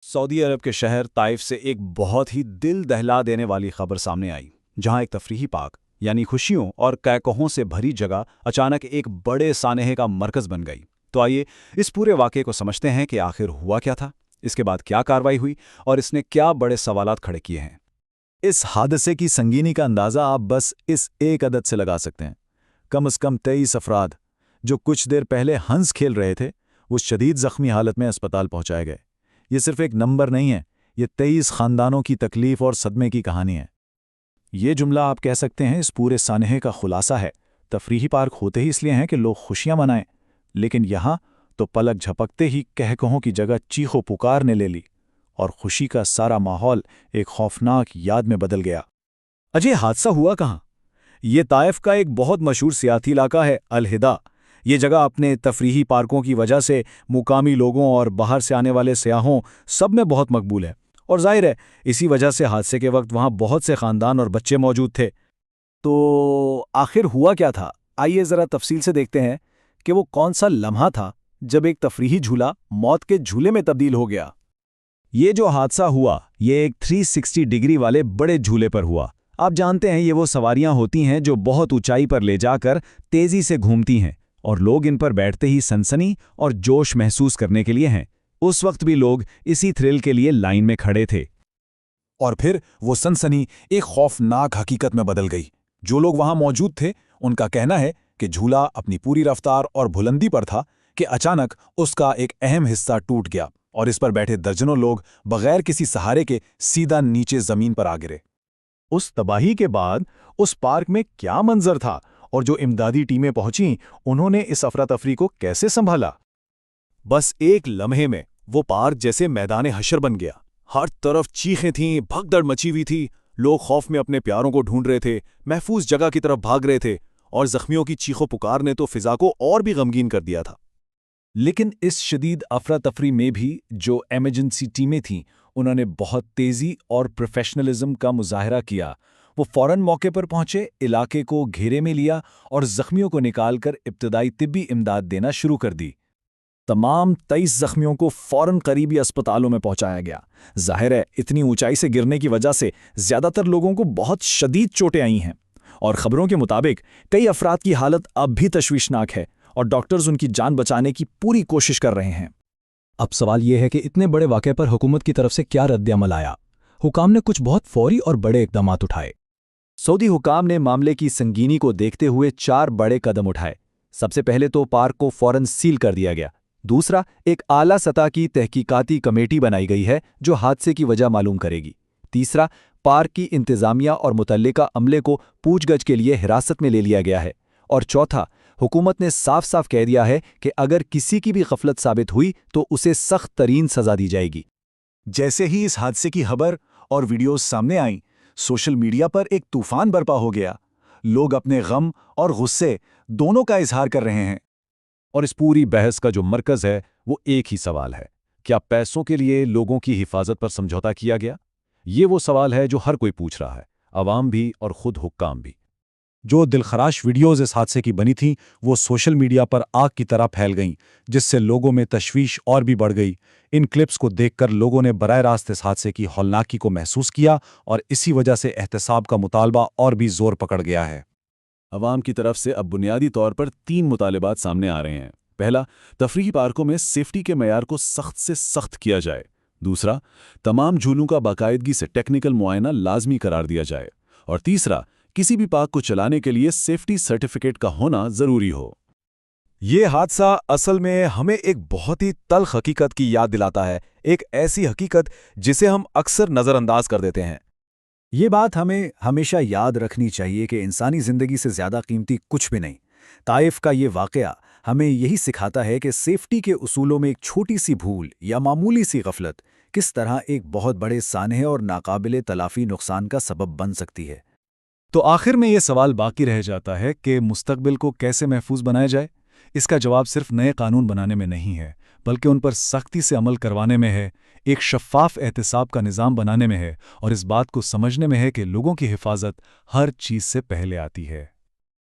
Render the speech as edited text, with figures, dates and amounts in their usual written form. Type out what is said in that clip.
سعودی عرب کے شہر طائف سے ایک بہت ہی دل دہلا دینے والی خبر سامنے آئی، جہاں ایک تفریحی پارک یعنی خوشیوں اور کہکہوں سے بھری جگہ اچانک ایک بڑے سانحے کا مرکز بن گئی۔ تو آئیے اس پورے واقعے کو سمجھتے ہیں کہ آخر ہوا کیا تھا، اس کے بعد کیا کارروائی ہوئی اور اس نے کیا بڑے سوالات کھڑے کیے ہیں۔ اس حادثے کی سنگینی کا اندازہ آپ بس اس ایک عدد سے لگا سکتے ہیں۔ کم از کم 23 افراد جو کچھ دیر پہلے ہنس کھیل رہے تھے وہ شدید زخمی حالت میں اسپتال پہنچائے گئے۔ یہ صرف ایک نمبر نہیں ہے، یہ 23 خاندانوں کی تکلیف اور صدمے کی کہانی ہے۔ یہ جملہ آپ کہہ سکتے ہیں اس پورے سانحے کا خلاصہ ہے۔ تفریحی پارک ہوتے ہی اس لیے ہیں کہ لوگ خوشیاں منائیں، لیکن یہاں تو پلک جھپکتے ہی کہکہوں کی جگہ چیخو پکار نے لے لی اور خوشی کا سارا ماحول ایک خوفناک یاد میں بدل گیا۔ اجے حادثہ ہوا کہاں؟ یہ طائف کا ایک بہت مشہور سیاحتی علاقہ ہے، الہدا۔ یہ جگہ اپنے تفریحی پارکوں کی وجہ سے مقامی لوگوں اور باہر سے آنے والے سیاحوں سب میں بہت مقبول ہے، اور ظاہر ہے اسی وجہ سے حادثے کے وقت وہاں بہت سے خاندان اور بچے موجود تھے۔ تو آخر ہوا کیا تھا؟ آئیے ذرا تفصیل سے دیکھتے ہیں کہ وہ کون سا لمحہ تھا جب ایک تفریحی جھولا موت کے جھولے میں تبدیل ہو گیا۔ یہ جو حادثہ ہوا یہ ایک 360 ڈگری والے بڑے جھولے پر ہوا۔ آپ جانتے ہیں یہ وہ سواریاں ہوتی ہیں جو بہت اونچائی پر لے جا کر تیزی سے گھومتی ہیں اور لوگ ان پر بیٹھتے ہی سنسنی اور جوش محسوس کرنے کے لیے ہیں۔ اس وقت بھی لوگ اسی تھرل کے لیے لائن میں کھڑے تھے۔ اور پھر وہ سنسنی ایک خوفناک حقیقت میں بدل گئی۔ جو لوگ وہاں موجود تھے ان کا کہنا ہے کہ جھولا اپنی پوری رفتار اور بلندی پر تھا کہ اچانک اس کا ایک اہم حصہ ٹوٹ گیا اور اس پر بیٹھے درجنوں لوگ بغیر کسی سہارے کے سیدھا نیچے زمین پر آ گرے۔ اس تباہی کے بعد اس پارک میں کیا منظر تھا اور جو امدادی ٹیمیں پہنچیں انہوں نے اس افراتفری کو کیسے سنبھالا؟ بس ایک لمحے میں وہ پارک جیسے میدان حشر بن گیا۔ ہر طرف چیخیں تھیں، بھگدڑ مچی ہوئی تھی، لوگ خوف میں اپنے پیاروں کو ڈھونڈ رہے تھے، محفوظ جگہ کی طرف بھاگ رہے تھے، اور زخمیوں کی چیخو پکار نے تو فضا کو اور بھی غمگین کر دیا تھا۔ لیکن اس شدید افراتفری میں بھی جو ایمرجنسی ٹیمیں تھیں انہوں نے بہت تیزی اور پروفیشنلزم کا مظاہرہ کیا۔ وہ فوراً موقع پر پہنچے، علاقے کو گھیرے میں لیا اور زخمیوں کو نکال کر ابتدائی طبی امداد دینا شروع کر دی۔ تمام 23 زخمیوں کو فوراً قریبی اسپتالوں میں پہنچایا گیا۔ ظاہر ہے اتنی اونچائی سے گرنے کی وجہ سے زیادہ تر لوگوں کو بہت شدید چوٹیں آئی ہیں، اور خبروں کے مطابق کئی افراد کی حالت اب بھی تشویشناک ہے اور ڈاکٹرز ان کی جان بچانے کی پوری کوشش کر رہے ہیں۔ اب سوال یہ ہے کہ اتنے بڑے واقعے پر حکومت کی طرف سے کیا رد عمل آیا؟ حکام نے کچھ بہت فوری اور بڑے اقدامات اٹھائے۔ سعودی حکام نے معاملے کی سنگینی کو دیکھتے ہوئے 4 بڑے قدم اٹھائے۔ سب سے پہلے تو پارک کو فوراً سیل کر دیا گیا۔ دوسرا، ایک اعلیٰ سطح کی تحقیقاتی کمیٹی بنائی گئی ہے جو حادثے کی وجہ معلوم کرے گی۔ تیسرا، پارک کی انتظامیہ اور متعلقہ عملے کو پوچھ گچھ کے لیے حراست میں لے لیا گیا ہے۔ اور چوتھا، حکومت نے صاف صاف کہہ دیا ہے کہ اگر کسی کی بھی غفلت ثابت ہوئی تو اسے سخت ترین سزا دی جائے گی۔ جیسے ہی اس حادثے کی خبر اور ویڈیوز سامنے آئیں، سوشل میڈیا پر ایک طوفان برپا ہو گیا۔ لوگ اپنے غم اور غصے دونوں کا اظہار کر رہے ہیں، اور اس پوری بحث کا جو مرکز ہے وہ ایک ہی سوال ہے: کیا پیسوں کے لیے لوگوں کی حفاظت پر سمجھوتا کیا گیا؟ یہ وہ سوال ہے جو ہر کوئی پوچھ رہا ہے، عوام بھی اور خود حکام بھی۔ جو دلخراش ویڈیوز اس حادثے کی بنی تھیں وہ سوشل میڈیا پر آگ کی طرح پھیل گئیں، جس سے لوگوں میں تشویش اور بھی بڑھ گئی۔ ان کلپس کو دیکھ کر لوگوں نے براہ راست اس حادثے کی ہولناکی کو محسوس کیا، اور اسی وجہ سے احتساب کا مطالبہ اور بھی زور پکڑ گیا ہے۔ عوام کی طرف سے اب بنیادی طور پر 3 مطالبات سامنے آ رہے ہیں۔ پہلا، تفریحی پارکوں میں سیفٹی کے معیار کو سخت سے سخت کیا جائے۔ دوسرا، تمام جھولوں کا باقاعدگی سے ٹیکنیکل معائنہ لازمی قرار دیا جائے۔ اور تیسرا، کسی بھی پارک کو چلانے کے لیے سیفٹی سرٹیفکیٹ کا ہونا ضروری ہو۔ یہ حادثہ اصل میں ہمیں ایک بہت ہی تلخ حقیقت کی یاد دلاتا ہے، ایک ایسی حقیقت جسے ہم اکثر نظر انداز کر دیتے ہیں۔ یہ بات ہمیں ہمیشہ یاد رکھنی چاہیے کہ انسانی زندگی سے زیادہ قیمتی کچھ بھی نہیں۔ طائف کا یہ واقعہ ہمیں یہی سکھاتا ہے کہ سیفٹی کے اصولوں میں ایک چھوٹی سی بھول یا معمولی سی غفلت کس طرح ایک بہت بڑے سانحے اور ناقابل تلافی نقصان کا سبب بن سکتی ہے۔ تو آخر میں یہ سوال باقی رہ جاتا ہے کہ مستقبل کو کیسے محفوظ بنایا جائے؟ اس کا جواب صرف نئے قانون بنانے میں نہیں ہے، بلکہ ان پر سختی سے عمل کروانے میں ہے، ایک شفاف احتساب کا نظام بنانے میں ہے، اور اس بات کو سمجھنے میں ہے کہ لوگوں کی حفاظت ہر چیز سے پہلے آتی ہے۔